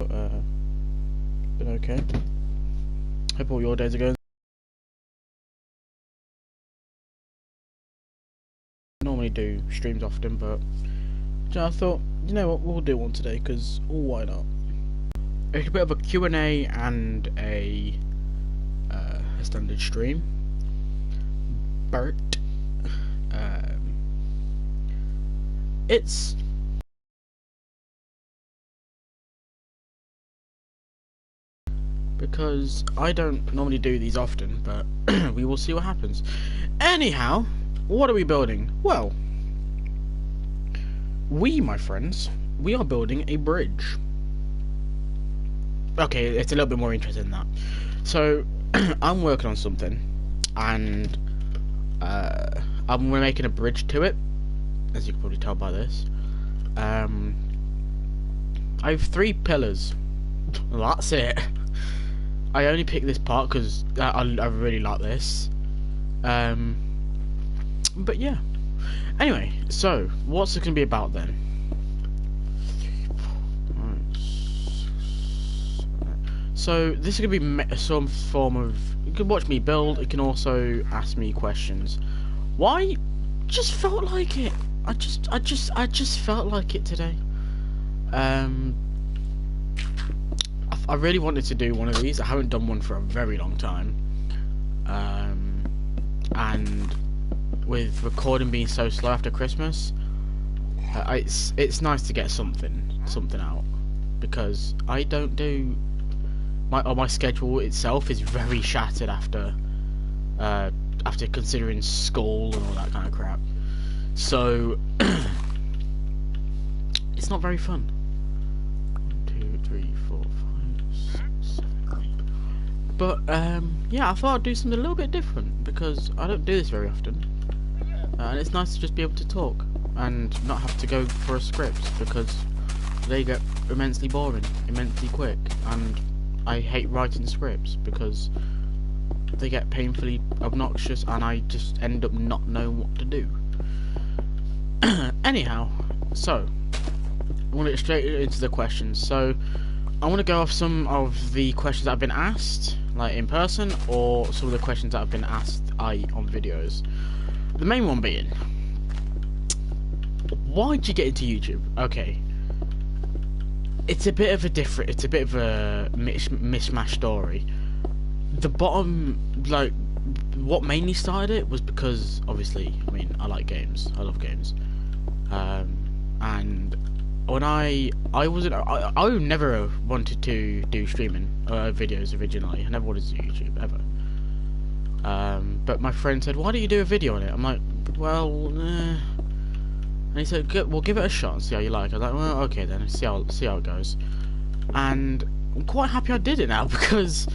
but been okay. Hope all your days are going. I normally do streams often, but I thought, you know what, we'll do one today, because why not? It's a bit of a Q&A and a standard stream. Bert, it's because I don't normally do these often, but we will see what happens. Anyhow, what are we building? Well, my friends, we are building a bridge. Okay, it's a little bit more interesting than that. So, I'm working on something, and I'm making a bridge to it, as you can probably tell by this. I have 3 pillars. That's it. I only picked this part because I really like this. But yeah. Anyway, so what's it gonna be about then? So this is gonna be some form of. You can watch me build. You can also ask me questions. Why? Just felt like it. I just felt like it today. I really wanted to do one of these. I haven't done one for a very long time. And with recording being so slow after Christmas, it's nice to get something out, because I don't do my schedule itself is very shattered after considering school and all that kind of crap. So it's not very fun. 1, 2, 3, 4, 5, 6, 7, 8. But yeah, I thought I'd do something a little bit different, because I don't do this very often, and it's nice to just be able to talk and not have to go for a script, because they get immensely boring, immensely quick, and I hate writing scripts because they get painfully obnoxious and I just end up not knowing what to do. Anyhow, so I want to get straight into the questions. So I want to go off some of the questions that have been asked, like in person, or some of the questions that have been asked on videos. The main one being, why did you get into YouTube? Okay, it's a bit of a mishmash story. The bottom, like, what mainly started it was because, obviously, I mean, I like games. I love games. And when I never wanted to do streaming videos originally. I never wanted to do YouTube ever. But my friend said, "Why don't you do a video on it?" I'm like, "Well, And he said, "Well, give it a shot and see how you like it." I was like, "Well, okay then, see how it goes." And I'm quite happy I did it now, because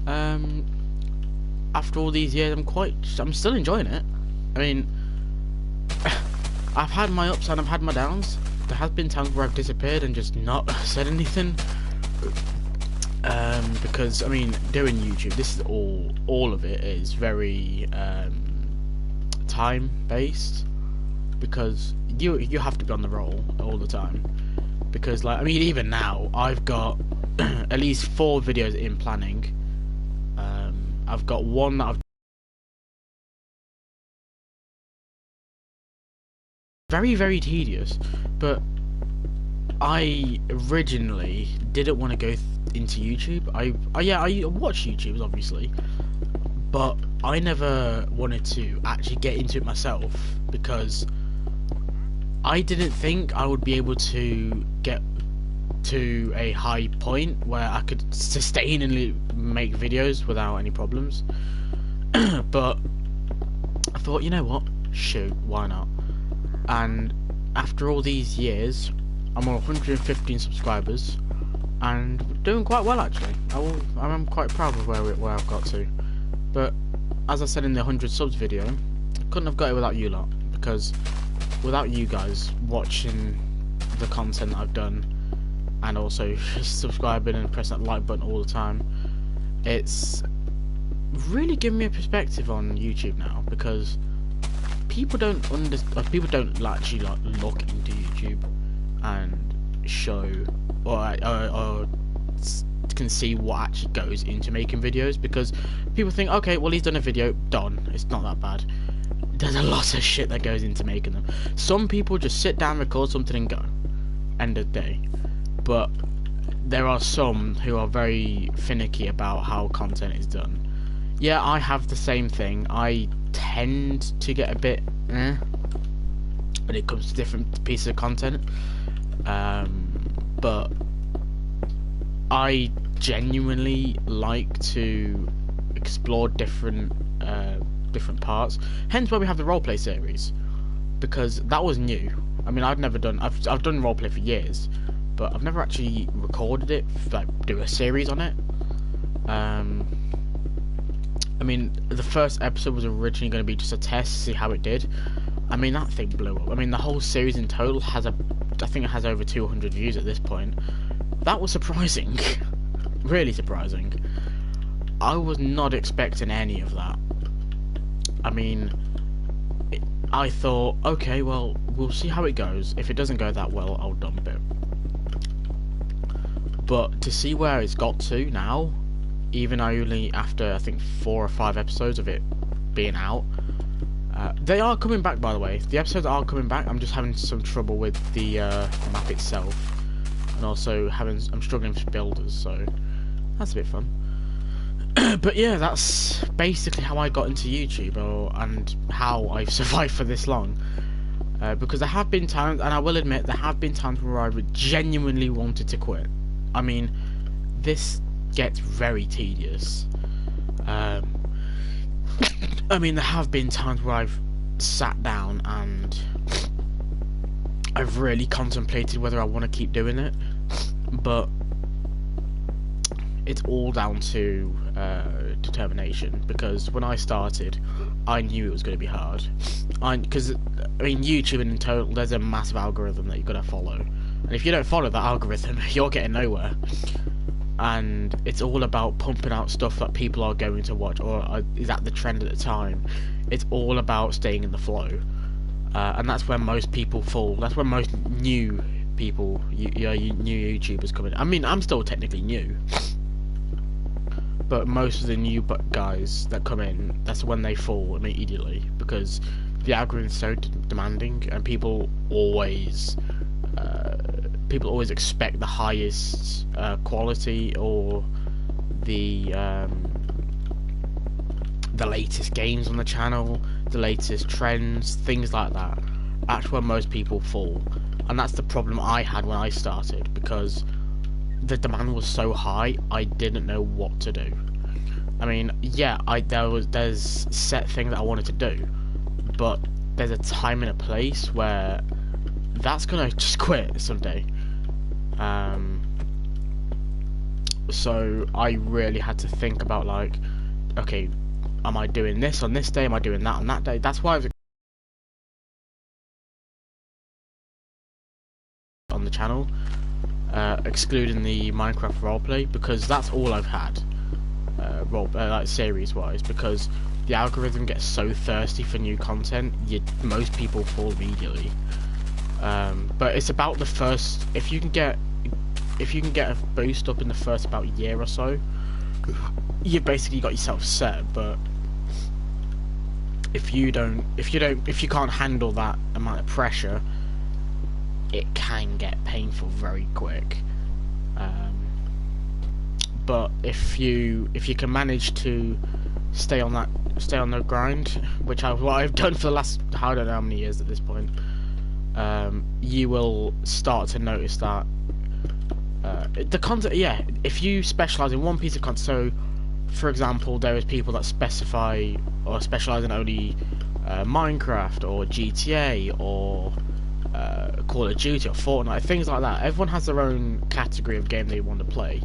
after all these years, I'm still enjoying it. I mean, I've had my ups and I've had my downs. There has been times where I've disappeared and just not said anything. Because I mean, doing YouTube, this is all of it is very time based, because you have to be on the roll all the time. Because, like, I mean, even now I've got at least 4 videos in planning. I've got one that I've very tedious, but I originally didn't want to go into YouTube. I watch YouTubers obviously, but I never wanted to actually get into it myself, because I didn't think I would be able to get to a high point where I could sustainably make videos without any problems. But I thought, you know what, shoot, why not? And after all these years, I'm on 115 subscribers, and we're doing quite well actually. I'm quite proud of where I've got to. But as I said in the 100 subs video, I couldn't have got it without you lot, because without you guys watching the content that I've done, and also subscribing and pressing that like button all the time, it's really given me a perspective on YouTube now, because people don't actually like look into YouTube and show or can see what actually goes into making videos, because people think, okay, well, he's done a video, done. It's not that bad. There's a lot of shit that goes into making them. Some people just sit down, record something, and go. End of the day. But there are some who are very finicky about how content is done. Yeah, I have the same thing. I tend to get a bit when it comes to different pieces of content. But I genuinely like to explore different parts. Hence why we have the roleplay series, because that was new. I mean, I've done roleplay for years, but I've never actually recorded it, like do a series on it. I mean, the first episode was originally going to be just a test to see how it did. I mean, that thing blew up. I mean, the whole series in total has I think it has over 200 views at this point. That was surprising. Really surprising. I was not expecting any of that. I mean, I thought, okay, well, we'll see how it goes. If it doesn't go that well, I'll dump it. But to see where it's got to now, even only after, I think, 4 or 5 episodes of it being out, they are coming back, by the way. The episodes are coming back. I'm just having some trouble with the map itself, and also I'm struggling with builders, so that's a bit fun. But yeah, that's basically how I got into YouTube, and how I've survived for this long. Because there have been times, and I will admit, there have been times where I genuinely wanted to quit. I mean, this gets very tedious. I mean, there have been times where I've sat down and I've really contemplated whether I want to keep doing it, but it's all down to determination. Because when I started, I knew it was going to be hard. Because I mean, YouTube in total, there's a massive algorithm that you've got to follow, and if you don't follow that algorithm, you're getting nowhere. And it's all about pumping out stuff that people are going to watch, or is that the trend at the time. It's all about staying in the flow, and that's where most people fall. That's where most new people, new YouTubers come in. I mean, I'm still technically new, but most of the new guys that come in, that's when they fall immediately, because the algorithm is so demanding, and people always expect the highest quality, or the latest games on the channel, the latest trends, things like that. That's where most people fall, and that's the problem I had when I started, because the demand was so high, I didn't know what to do. I mean, yeah, there's set things that I wanted to do, but there's a time and a place where that's gonna just quit someday. So I really had to think about, like, okay, am I doing this on this day? Am I doing that on that day? That's why I was on the channel, excluding the Minecraft roleplay, because that's all I've had, like series-wise, because the algorithm gets so thirsty for new content, most people fall immediately. But it's about the first. If you can get a boost up in the first about year or so, you've basically got yourself set. But if you can't handle that amount of pressure, it can get painful very quick. But if you can manage to stay on the grind, which what I've done for the last, I don't know how many years at this point, you will start to notice that the content, yeah, if you specialize in one piece of content. So for example, there is people that specify or specialize in only Minecraft or GTA or Call of Duty or Fortnite, things like that. Everyone has their own category of game they want to play.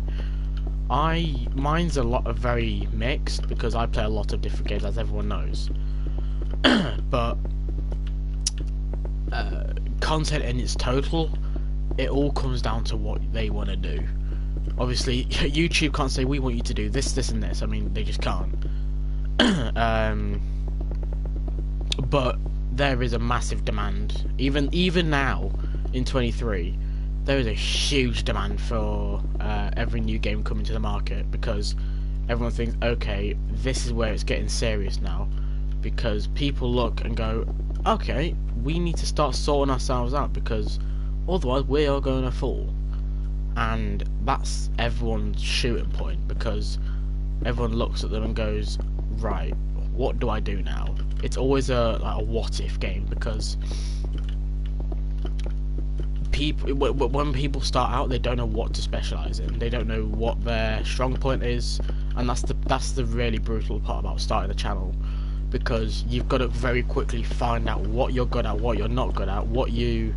Mine's very mixed, because I play a lot of different games, as everyone knows. But content in its total, it all comes down to what they want to do. Obviously, YouTube can't say, we want you to do this, this, and this. I mean, they just can't. But there is a massive demand. Even now, in 23, there is a huge demand for every new game coming to the market, because everyone thinks, okay, this is where it's getting serious now, because people look and go, okay, we need to start sorting ourselves out, because otherwise we are going to fall. And that's everyone's shooting point, because everyone looks at them and goes, right, what do I do now? It's always a what if game, because when people start out, they don't know what to specialize in. They don't know what their strong point is, and that's the really brutal part about starting a channel, because you've got to very quickly find out what you're good at, what you're not good at, what you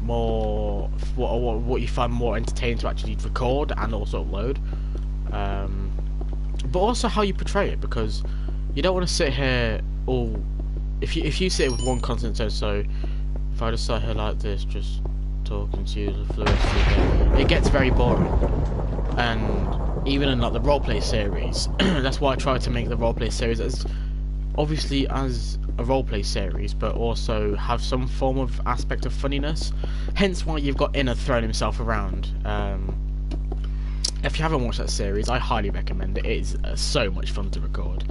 what you find more entertaining to actually record and also upload, but also how you portray it, because you don't want to sit here all. If you sit with one content, so if I just sat here like this, just talking to you for the rest of the day, it gets very boring. And even in like the roleplay series, that's why I try to make the roleplay series as obviously as a roleplay series, but also have some form of aspect of funniness. Hence why you've got Inner throwing himself around. If you haven't watched that series, I highly recommend it. It is so much fun to record.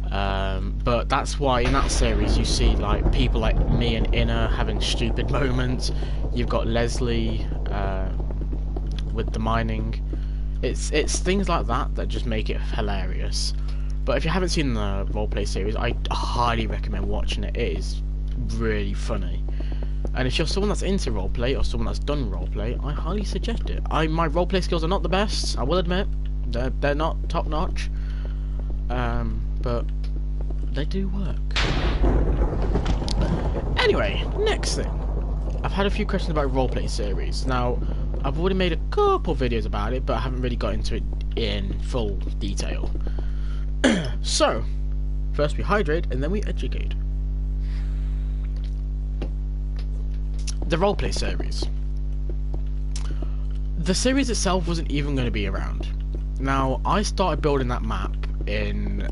But that's why in that series you see like people like me and Inner having stupid moments. You've got Leslie with the mining. It's things like that just make it hilarious. But if you haven't seen the roleplay series, I highly recommend watching it. It is really funny. And if you're someone that's into roleplay or someone that's done roleplay, I highly suggest it. My roleplay skills are not the best, I will admit. They're not top notch. But they do work. Anyway, next thing. I've had a few questions about roleplay series. Now, I've already made a couple videos about it, but I haven't really got into it in full detail. So, first we hydrate and then we educate. The roleplay series. The series itself wasn't even going to be around. Now, I started building that map in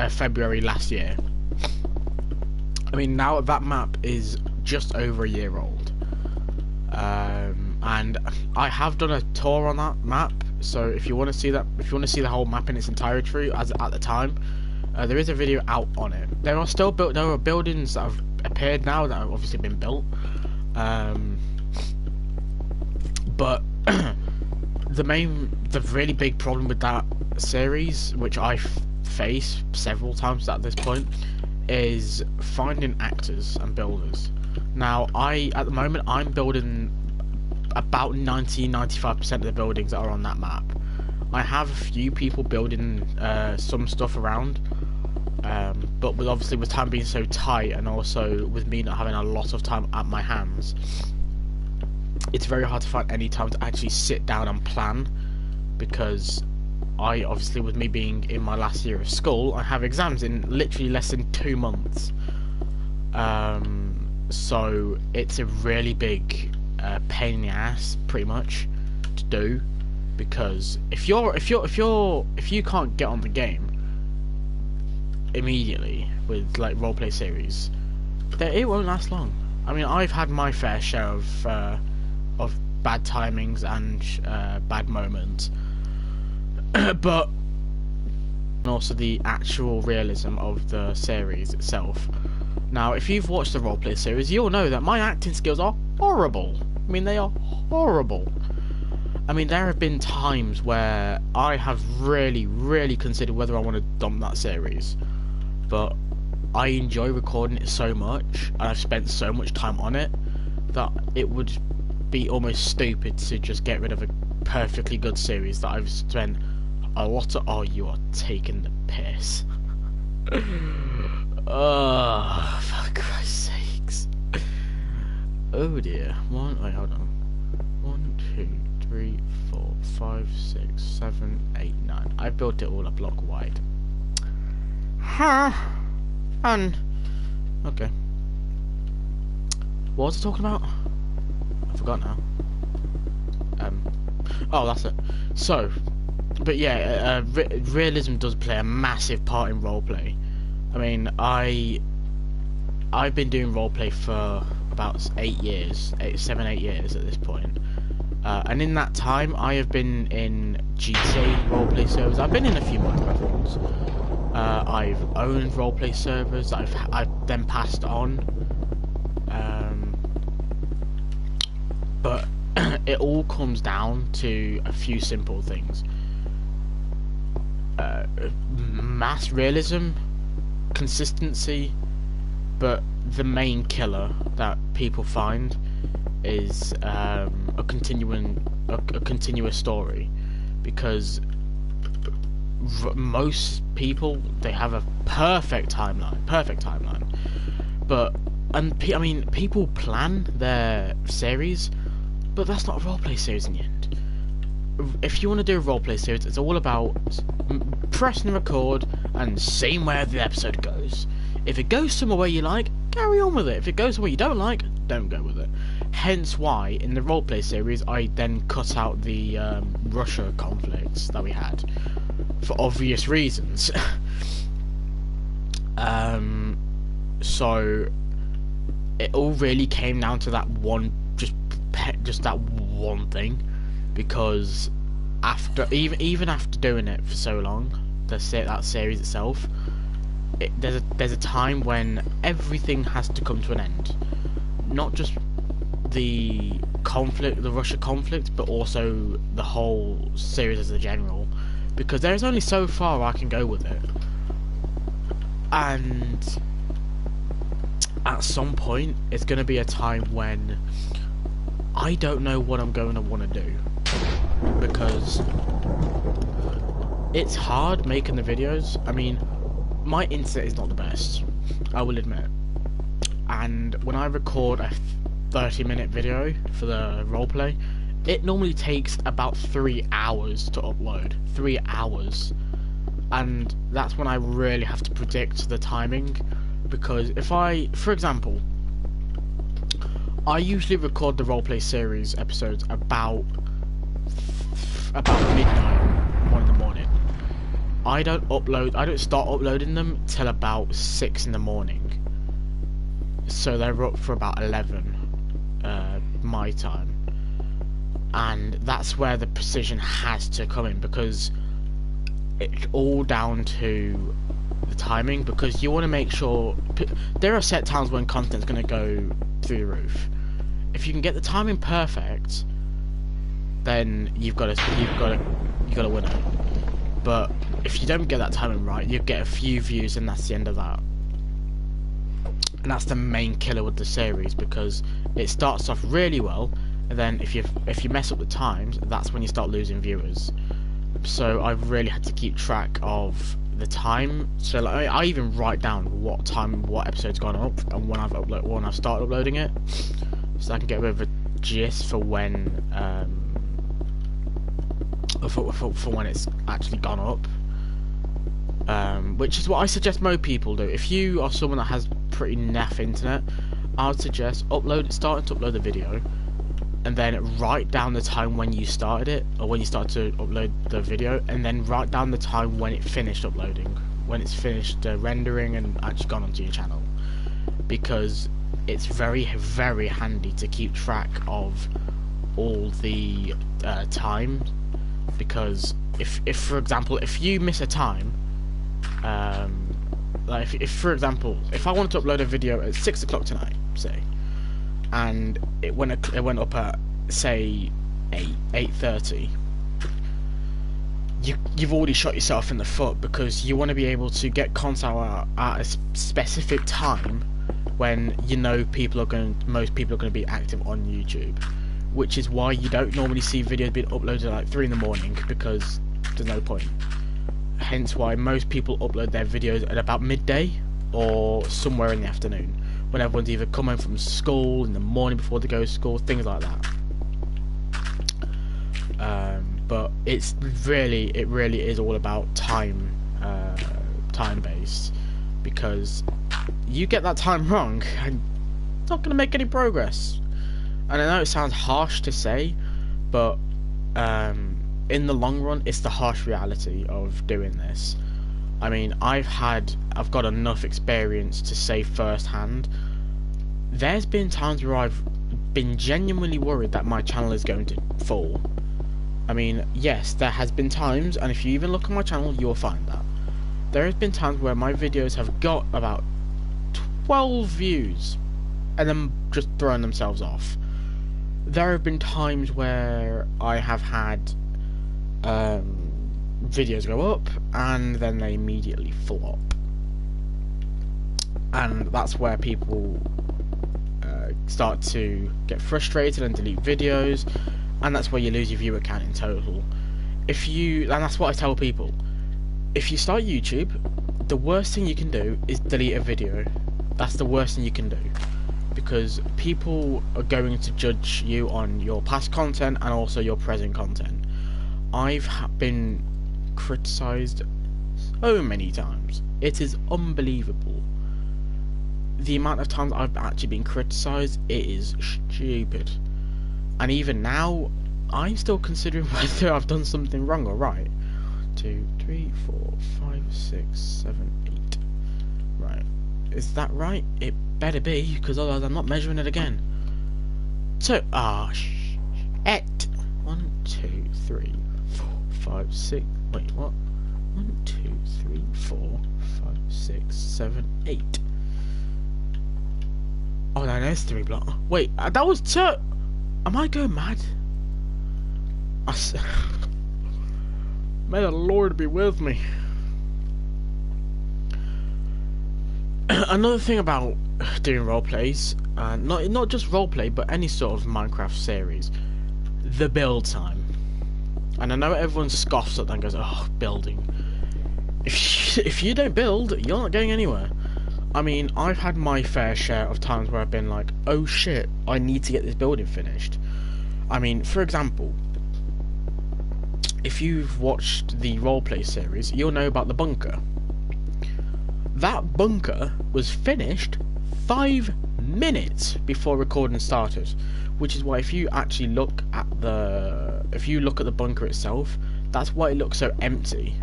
February last year. I mean, now that map is just over a year old. And I have done a tour on that map, so if you want to see that, if you want to see the whole map in its entirety as at the time, there is a video out on it. There are buildings that have appeared now that have obviously been built, but the really big problem with that series, which I've faced several times at this point, is finding actors and builders. Now, at the moment, I'm building about 90-95% of the buildings that are on that map. I have a few people building some stuff around, but obviously with time being so tight, and also with me not having a lot of time at my hands, it's very hard to find any time to actually sit down and plan, because I obviously, with me being in my last year of school, I have exams in literally less than 2 months. So it's a really big pain in the ass, pretty much, to do, because if you can't get on the game immediately with like roleplay series, then it won't last long. I mean, I've had my fair share of bad timings and bad moments, but also the actual realism of the series itself. Now, if you've watched the roleplay series, you'll know that my acting skills are horrible. I mean, they are horrible. I mean, there have been times where I have really considered whether I want to dump that series, but I enjoy recording it so much, and I've spent so much time on it, that it would be almost stupid to just get rid of a perfectly good series that I've spent a lot of... Oh, you are taking the piss. Oh, for Christ's sakes. Oh dear. Hold on. 1, 2, 3, 4, 5, 6, 7, 8, 9. I built it all a block wide. Fun. Okay. What was I talking about? I forgot now. Oh, that's it. So, but yeah, realism does play a massive part in roleplay. I mean, I've been doing roleplay for about 8 years, 7, 8 years at this point. And in that time, I have been in GTA roleplay servers. I've been in a few Minecraft ones. I've owned roleplay servers. I've then passed on. But it all comes down to a few simple things: mass realism, consistency. But the main killer that people find is a continuous story, because most people, they have a perfect timeline, but I mean, people plan their series, but that's not a roleplay series in the end. If you want to do a roleplay series, it's all about pressing record and seeing where the episode goes. If it goes somewhere where you like, carry on with it. If it goes somewhere you don't like, don't go with it. Hence why, in the roleplay series, I then cut out the Russia conflicts that we had, for obvious reasons. So it all really came down to that one, just that one thing, because even after doing it for so long, that series itself, there's a time when everything has to come to an end. Not just the conflict, the Russia conflict, but also the whole series as a general, because there's only so far I can go with it. And at some point, it's going to be a time when I don't know what I'm going to want to do, because it's hard making the videos. I mean, my internet is not the best, I will admit, and when I record a 30-minute video for the roleplay, it normally takes about 3 hours to upload. 3 hours. And that's when I really have to predict the timing, because if for example, I usually record the roleplay series episodes about midnight, 1 in the morning. I don't start uploading them till about 6 in the morning. So they're up for about 11 my time. And that's where the precision has to come in, because it's all down to the timing, because you want to make sure there are set times when content's going to go through the roof. If you can get the timing perfect, then you've got a winner. But if you don't get that timing right, you get a few views and that's the end of that. And that's the main killer with the series, because it starts off really well, and then if you mess up the times, that's when you start losing viewers. So I've really had to keep track of the time. So like, I even write down what time what episode's gone up and when I've started uploading it, so I can get a bit of a gist for when for when it's actually gone up. Which is what I suggest most people do. If you are someone that has pretty naff internet, I would suggest starting to upload the video, and then write down the time when you started it, or when you started to upload the video, and then write down the time when it finished uploading, when it's finished rendering and actually gone onto your channel, because it's very, very handy to keep track of all the time. Because if for example, if you miss a time, like if for example, if I wanted to upload a video at 6 o'clock tonight, say, and it went up at say 8:30, you've already shot yourself in the foot, because you want to be able to get content out at a specific time when you know most people are going to be active on YouTube, which is why you don't normally see videos being uploaded at like 3 in the morning, because there's no point. Hence why most people upload their videos at about midday or somewhere in the afternoon, when everyone's either coming from school, in the morning before they go to school, things like that. But it really is all about time based, because you get that time wrong and it's not going to make any progress. And I know it sounds harsh to say, but in the long run, it's the harsh reality of doing this. I mean, I've got enough experience to say firsthand, there's been times where I've been genuinely worried that my channel is going to fall. I mean, yes, there has been times, and if you even look on my channel, you'll find that. There has been times where my videos have got about 12 views, and then just thrown themselves off. There have been times where I have had videos go up, and then they immediately flop. And that's where people start to get frustrated and delete videos, and that's where you lose your viewer count in total. And that's what I tell people. If you start YouTube, the worst thing you can do is delete a video. That's the worst thing you can do, because people are going to judge you on your past content and also your present content. I've been criticised so many times. It is unbelievable. The amount of times I've actually been criticised, it is stupid. And even now, I'm still considering whether I've done something wrong or right. 2, 3, 4, 5, 6, 7, 8. Right. Is that right? It better be, because otherwise I'm not measuring it again. So, 1, 2, 3, 4, 5, 6. Wait, what? 1, 2, 3, 4, 5, 6, 7, 8. Oh, no, there's 3 blocks. Wait, that was 2. Am I going mad? May the Lord be with me. Another thing about doing roleplays, not just roleplay, but any sort of Minecraft series, the build time. And I know everyone scoffs at that and goes, "Oh, building." If you don't build, you're not going anywhere. I mean, I've had my fair share of times where I've been like, "Oh shit, I need to get this building finished." I mean, for example, if you've watched the roleplay series, you'll know about the bunker. That bunker was finished 5 minutes before recording started, which is why if you actually look at the bunker itself, that's why it looks so empty.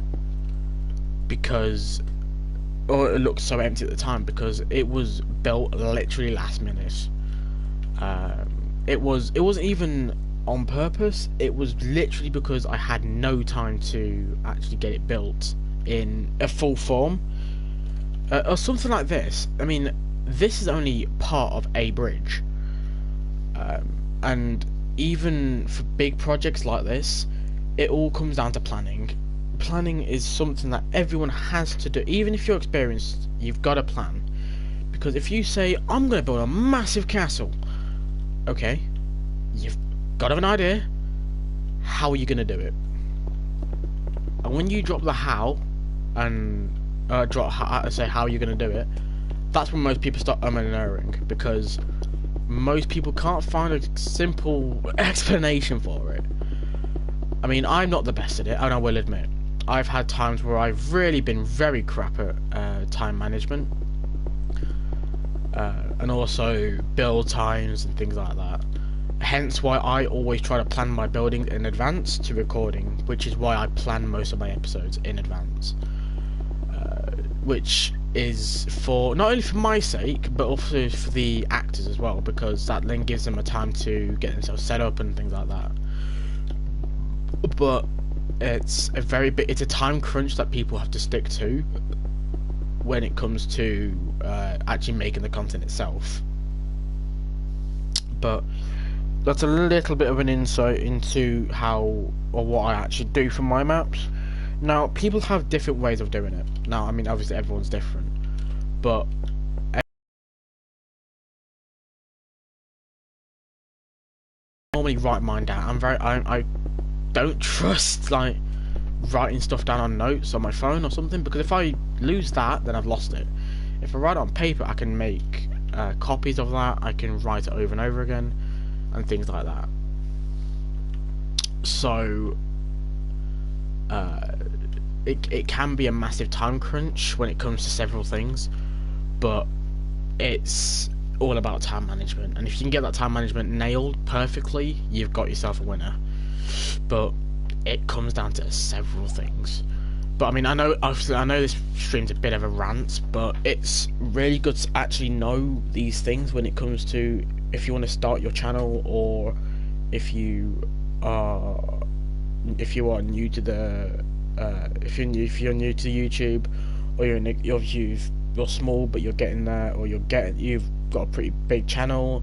Or it looked so empty at the time, because it was built literally last minute. It wasn't even on purpose. It was literally because I had no time to actually get it built in a full form, or something like this. I mean, this is only part of a bridge, and even for big projects like this, it all comes down to planning. Planning is something that everyone has to do. Even if you're experienced, you've got a plan. Because if you say, "I'm going to build a massive castle," okay, you've got to have an idea. How are you going to do it? And when you drop the how, and say how you're going to do it, that's when most people start umming and erring, because most people can't find a simple explanation for it. I mean, I'm not the best at it, and I will admit. I've had times where I've really been very crap at time management, and also build times and things like that. Hence why I always try to plan my building in advance to recording, which is why I plan most of my episodes in advance. Which is for not only for my sake, but also for the actors as well, because that then gives them a time to get themselves set up and things like that. But it's a time crunch that people have to stick to when it comes to actually making the content itself. But that's a little bit of an insight into how or what I actually do for my maps. Now, people have different ways of doing it. Now, I mean, obviously everyone's different, but I normally write mine down. I don't trust like writing stuff down on notes on my phone or something, because if I lose that, then I've lost it. If I write it on paper, I can make copies of that. I can write it over and over again, and things like that. So it can be a massive time crunch when it comes to several things, but it's all about time management, and if you can get that time management nailed perfectly, you've got yourself a winner. But it comes down to several things. But I mean, I know obviously I know this stream's a bit of a rant, but it's really good to actually know these things when it comes to if you want to start your channel, or if you are new to the if you're new to YouTube, or you're small but you're getting there, or you've got a pretty big channel,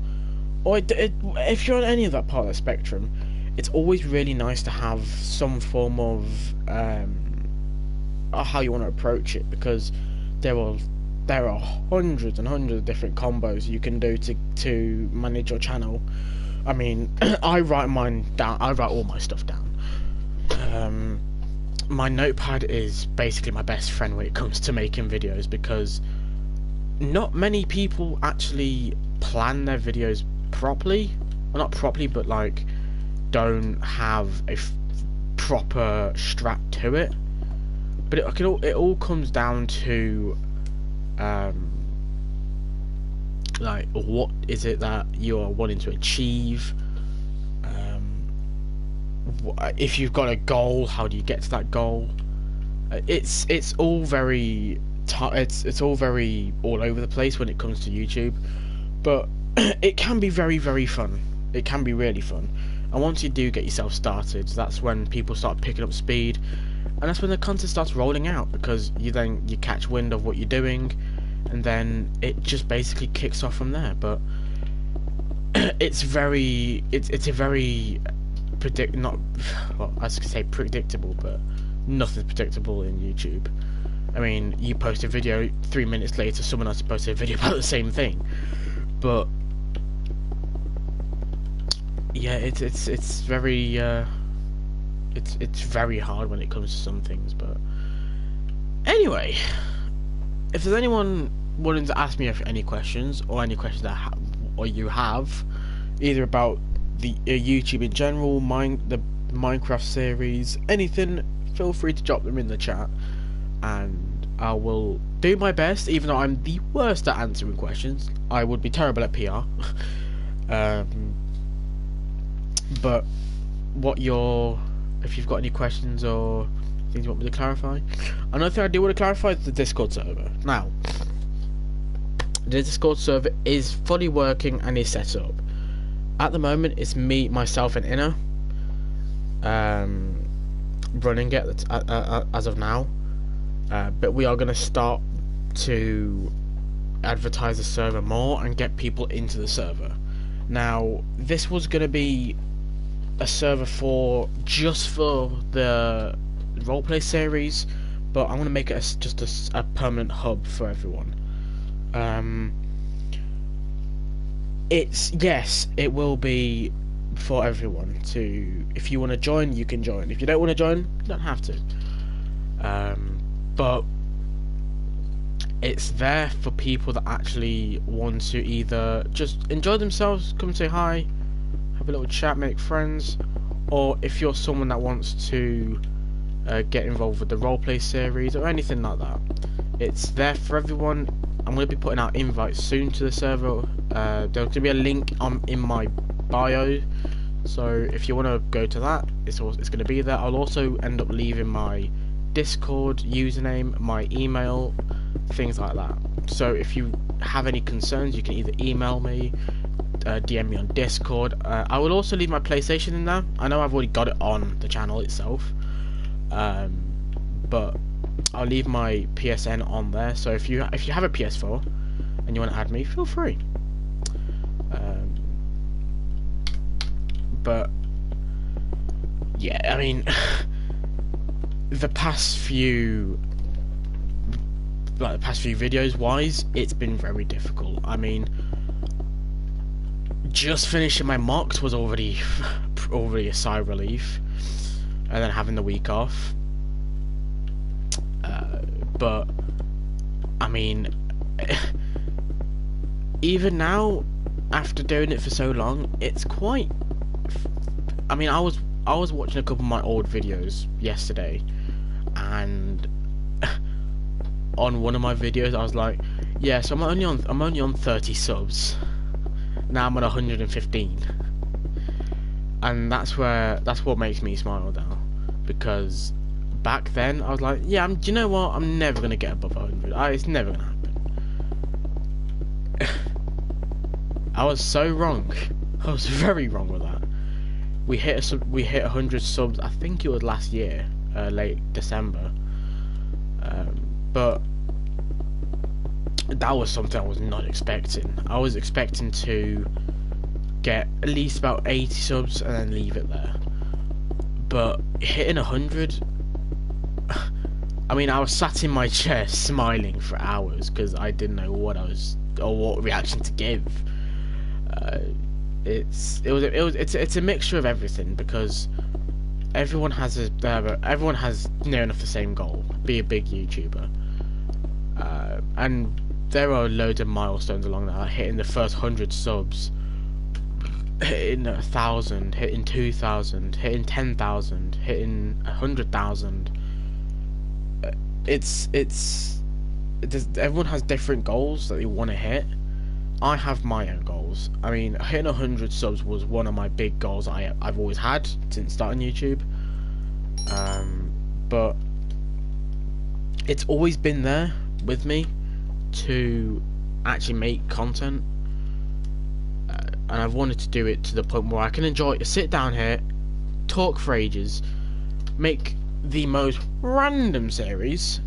or if you're on any of that part of the spectrum, it's always really nice to have some form of how you want to approach it, because there are hundreds and hundreds of different combos you can do to manage your channel. I mean, I write mine down. I write all my stuff down. My notepad is basically my best friend when it comes to making videos, because not many people actually plan their videos properly. Well, not properly, but like don't have a proper strat to it. But it all comes down to like, what is it that you're wanting to achieve? If you've got a goal, how do you get to that goal? It's all very it's all very all over the place when it comes to YouTube, but it can be very, very fun. It can be really fun, and once you do get yourself started, that's when people start picking up speed, and that's when the content starts rolling out, because you catch wind of what you're doing, and then it just basically kicks off from there. But it's a very not, well, I was gonna say predictable, but nothing's predictable in YouTube. I mean, you post a video, 3 minutes later someone else posted a video about the same thing. But yeah, it's very it's very hard when it comes to some things. But anyway, if there's anyone wanting to ask me any questions, or any questions that you have, either about the YouTube in general, the Minecraft series, anything, feel free to drop them in the chat, and I will do my best. Even though I'm the worst at answering questions, I would be terrible at PR. But if you've got any questions or things you want me to clarify, another thing I do want to clarify is the Discord server. Now, the Discord server is fully working and is set up. At the moment, it's me, myself, and Inna running it as of now. But we are going to start to advertise the server more and get people into the server. Now, this was going to be a server just for the roleplay series, but I'm going to make it just a permanent hub for everyone. It will be for everyone to. If you want to join, you can join. If you don't want to join, you don't have to. But it's there for people that actually want to either just enjoy themselves, come say hi, have a little chat, make friends, or if you're someone that wants to get involved with the roleplay series or anything like that, it's there for everyone. I'm going to be putting out invites soon to the server. There's going to be a link in my bio, so if you want to go to that, it's going to be there. I'll also end up leaving my Discord username, my email, things like that. So if you have any concerns, you can either email me, DM me on Discord. I will also leave my PlayStation in there. I know I've already got it on the channel itself, but I'll leave my PSN on there. So if you have a PS4 and you want to add me, feel free. But yeah, I mean, the past few videos wise, it's been very difficult. I mean, just finishing my mocks was already a sigh of relief, and then having the week off. But I mean, even now, after doing it for so long, it's quite. I mean, I was watching a couple of my old videos yesterday, and on one of my videos, I was like, "Yeah, so I'm only on 30 subs. Now I'm on 115," and that's what makes me smile now, because back then I was like, yeah, do you know what? I'm never gonna get above 100. It's never gonna happen. I was so wrong. I was very wrong with that. We hit 100 subs. I think it was last year, late December. But that was something I was not expecting. I was expecting to get at least about 80 subs and then leave it there. But hitting 100, I mean, I was sat in my chair smiling for hours because I didn't know what reaction to give. It's a mixture of everything, because everyone has near enough the same goal: be a big YouTuber. And there are loads of milestones along that, like hitting the first 100 subs, hitting 1,000, hitting 2,000, hitting 10,000, hitting 100,000. Everyone has different goals that they want to hit. I have my own goals. I mean, hitting 100 subs was one of my big goals I've always had since starting YouTube. But it's always been there with me to actually make content, and I've wanted to do it to the point where I can enjoy it, sit down here, talk for ages, make the most random series,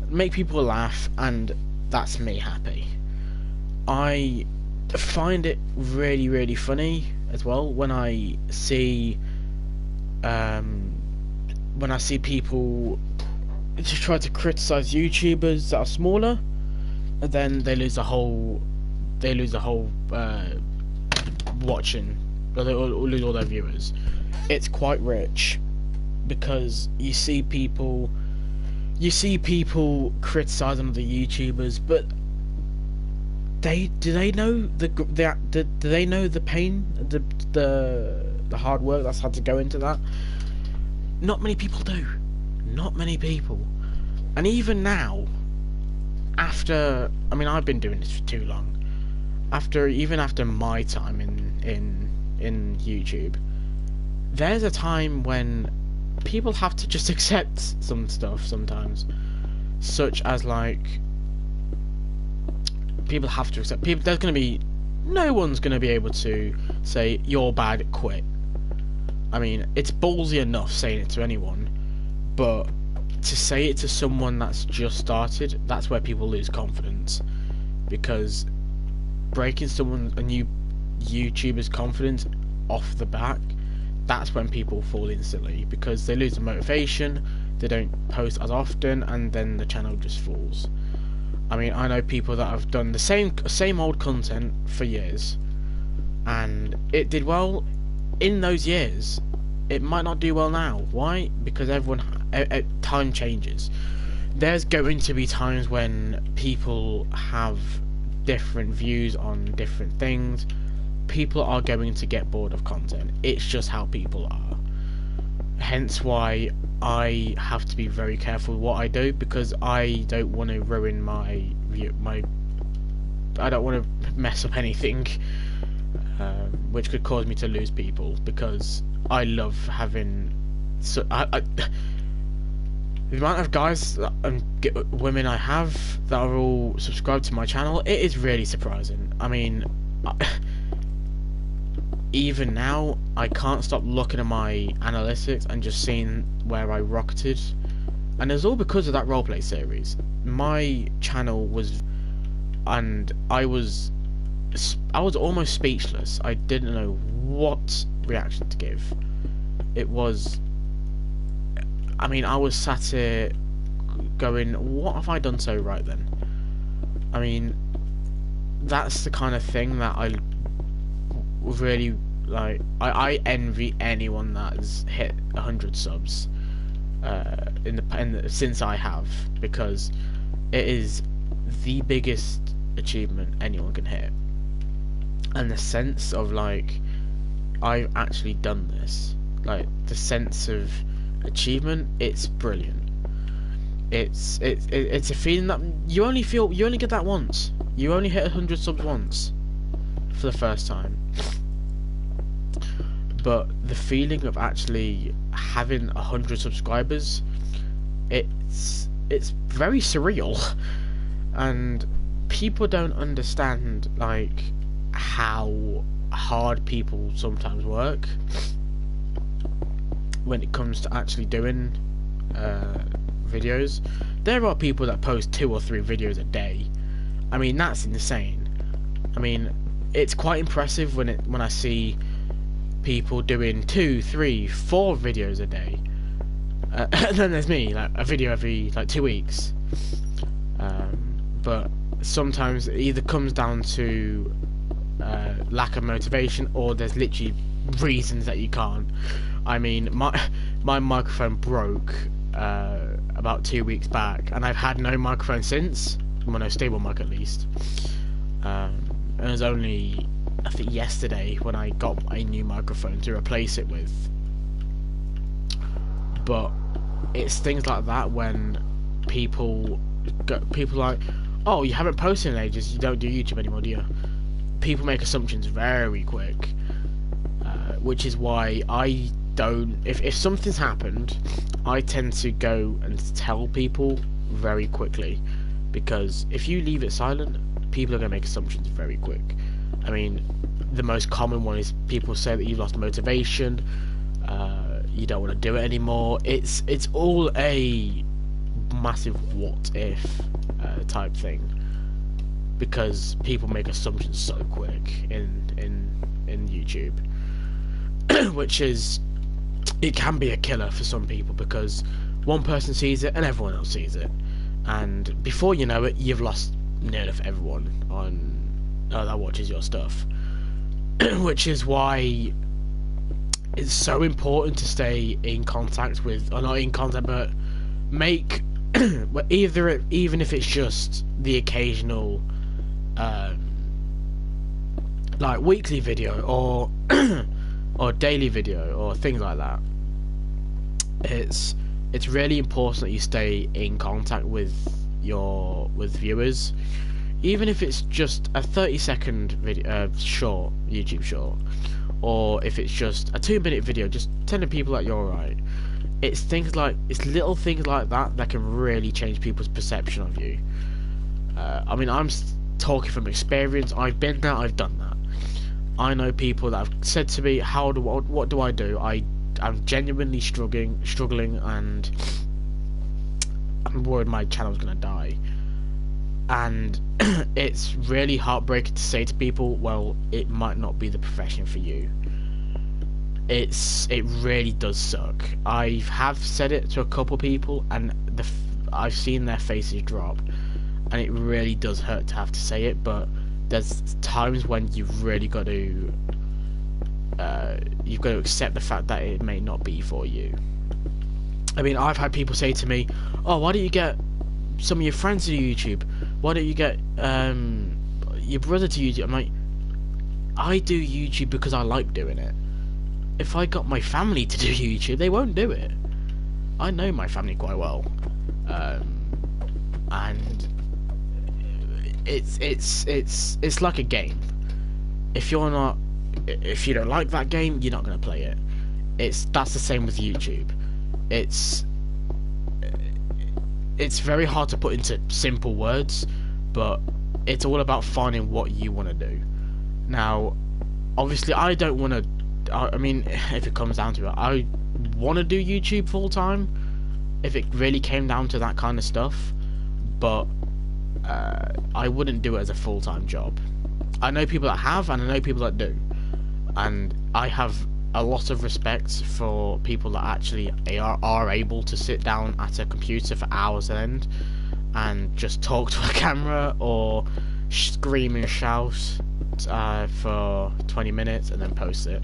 make people laugh, and that's me happy. I find it really, really funny as well when I see people just try to criticize YouTubers that are smaller, and then they lose the whole watching, or they lose all their viewers. It's quite rich, because you see people criticizing other YouTubers, but do they know the pain, the hard work that's had to go into that? Not many people do. Not many people. And even now, after, I mean, I've been doing this for too long. Even after my time in YouTube, there's a time when people have to just accept some stuff sometimes, such as, like, people have to accept no one's gonna be able to say you're bad, quit. I mean, it's ballsy enough saying it to anyone, but to say it to someone that's just started, that's where people lose confidence. Because breaking a new YouTuber's confidence off the back, that's when people fall instantly, because they lose the motivation, they don't post as often, and then the channel just falls. I mean, I know people that have done the same old content for years, and it did well in those years. It might not do well now. Why? Because time changes. There's going to be times when people have different views on different things. People are going to get bored of content. It's just how people are. Hence why I have to be very careful with what I do, because I don't want to ruin I don't want to mess up anything which could cause me to lose people, because I love having the amount of guys and women I have that are all subscribed to my channel. It is really surprising. I mean, even now, I can't stop looking at my analytics and just seeing where I rocketed, and it's all because of that roleplay series. My channel was, and I was almost speechless. I didn't know what reaction to give. It was, I mean, I was sat here going, what have I done so right then? I mean, that's the kind of thing that I really like. I envy anyone that has hit 100 subs since I have, because it is the biggest achievement anyone can hit, and the sense of, like, I've actually done this, like, the sense of achievement, it's brilliant. It's a feeling that you only get that once. You only hit 100 subs once for the first time, but the feeling of actually having 100 subscribers it's very surreal, and people don't understand like how hard people sometimes work when it comes to actually doing videos. There are people that post 2 or 3 videos a day. I mean, that's insane. I mean, it's quite impressive when I see people doing 2, 3, 4 videos a day. And then there's me, like a video every like 2 weeks. But sometimes it either comes down to lack of motivation, or there's literally reasons that you can't. I mean, my microphone broke about 2 weeks back, and I've had no microphone since. Well, no stable mic at least. And it was only, I think, yesterday when I got a new microphone to replace it with. But it's things like that when people like, oh, you haven't posted in ages, you don't do YouTube anymore, do you? People make assumptions very quick, which is why I don't. If something's happened, I tend to go and tell people very quickly, because if you leave it silent, people are going to make assumptions very quick. I mean, the most common one is people say that you've lost motivation, you don't want to do it anymore. It's all a massive what if type thing, because people make assumptions so quick in YouTube, which is, it can be a killer for some people, because one person sees it and everyone else sees it, and before you know it, you've lost near enough everyone on that watches your stuff. Which is why it's so important to stay in contact with, or not in contact, but make even if it's just the occasional like weekly video or or daily video or things like that. It's really important that you stay in contact with viewers, even if it's just a 30-second video, short YouTube short, or if it's just a 2-minute video, just telling people that you're alright. It's little things like that that can really change people's perception of you. I mean, I'm talking from experience. I've been there, I've done that. I know people that have said to me, what do I do? I'm genuinely struggling, and I'm worried my channel's gonna die. And it's really heartbreaking to say to people, well, it might not be the profession for you. It really does suck. I have said it to a couple people, and I've seen their faces drop, and it really does hurt to have to say it. But there's times when you've really got to accept the fact that it may not be for you. I mean, I've had people say to me, oh, why don't you get some of your friends to YouTube? Why don't you get your brother to YouTube? I'm like, I do YouTube because I like doing it. If I got my family to do YouTube, they won't do it. I know my family quite well, and it's like a game. If you don't like that game, you're not gonna play it. That's the same with YouTube. It's very hard to put into simple words, but it's all about finding what you want to do. Now, obviously, I don't want to. I mean, if it comes down to it, I want to do YouTube full time, if it really came down to that kind of stuff, but I wouldn't do it as a full-time job. I know people that have, and I know people that do, and I have a lot of respect for people that actually are able to sit down at a computer for hours on end and just talk to a camera or scream and shout for 20 minutes and then post it.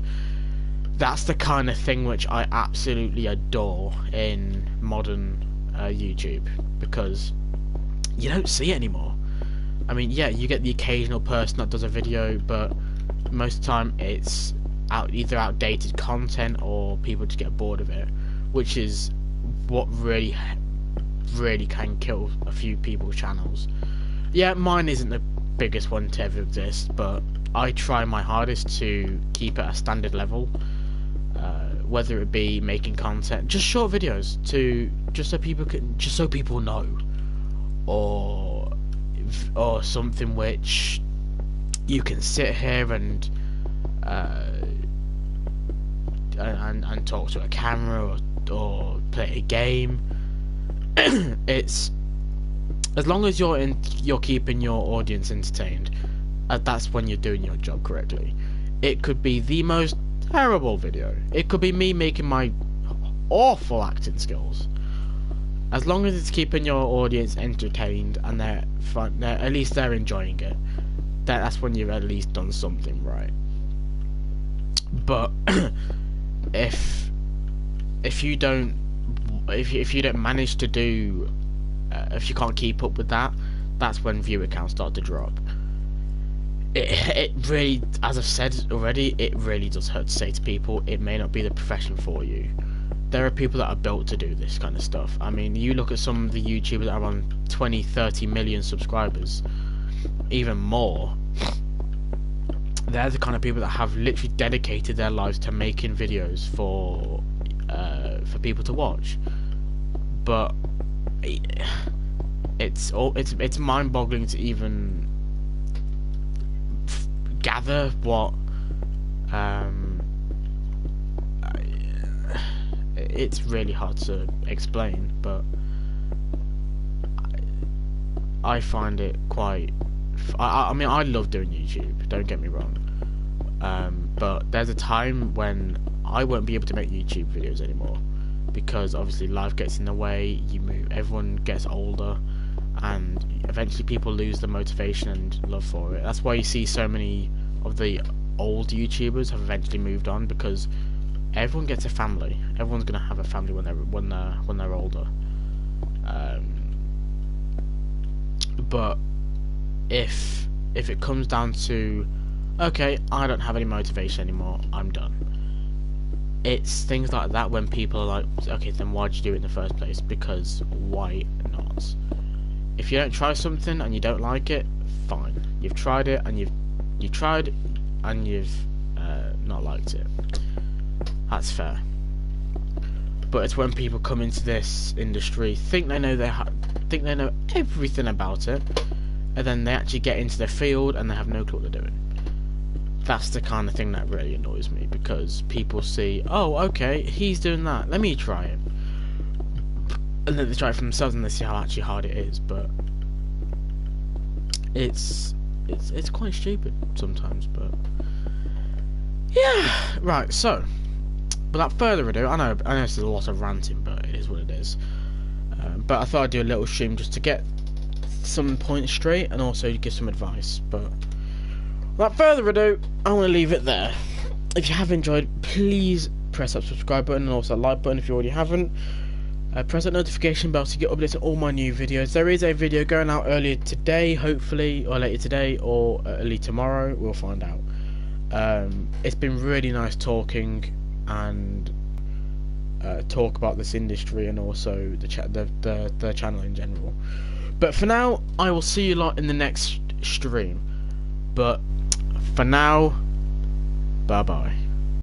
That's the kind of thing which I absolutely adore in modern YouTube, because you don't see it anymore. I mean, yeah, you get the occasional person that does a video, but most of the time it's either outdated content or people just get bored of it, which is what really can kill a few people's channels. Yeah, mine isn't the biggest one to ever exist, but I try my hardest to keep it at a standard level, whether it be making content, just short videos just so people know, or something which you can sit here and talk to a camera, or play a game. It's, as long as you're keeping your audience entertained, that's when you're doing your job correctly. It could be the most terrible video. It could be me making my awful acting skills. As long as it's keeping your audience entertained and they're at least they're enjoying it, that's when you've at least done something right. But if you don't manage to do, if you can't keep up with that, that's when viewer counts start to drop. It really, as I've said already, it really does hurt to say to people, it may not be the profession for you. There are people that are built to do this kind of stuff. I mean, you look at some of the YouTubers that are on 20, 30 million subscribers, even more. They're the kind of people that have literally dedicated their lives to making videos for people to watch. But it's mind-boggling to even gather what it's really hard to explain, but I find it quite I mean, I love doing YouTube, don't get me wrong, but there's a time when I won't be able to make YouTube videos anymore, because obviously life gets in the way, you move, everyone gets older, and eventually people lose the motivation and love for it. That's why you see so many of the old YouTubers have eventually moved on, because everyone gets a family. Everyone's gonna have a family when they're older. But if it comes down to, okay, I don't have any motivation anymore, I'm done. It's things like that when people are like, okay, then why'd you do it in the first place? Because why not? If you don't try something and you don't like it, fine. You've tried it and you've not liked it. That's fair. But it's when people come into this industry, think they know everything about it, and then they actually get into the field and they have no clue what they're doing. That's the kind of thing that really annoys me, because people see, oh, okay, he's doing that, let me try it. And then they try it for themselves and they see how actually hard it is, but it's quite stupid sometimes, but yeah. Right, so without further ado, I know this is a lot of ranting, but it is what it is. But I thought I'd do a little stream just to get some points straight and also to give some advice. But without further ado, I want to leave it there. If you have enjoyed, please press that subscribe button and also like button if you already haven't. Press that notification bell to get updates on all my new videos. There is a video going out earlier today, hopefully, or later today, or early tomorrow. We'll find out. It's been really nice talking and talk about this industry and also the channel in general. But for now, I will see you lot in the next stream. But for now, bye bye.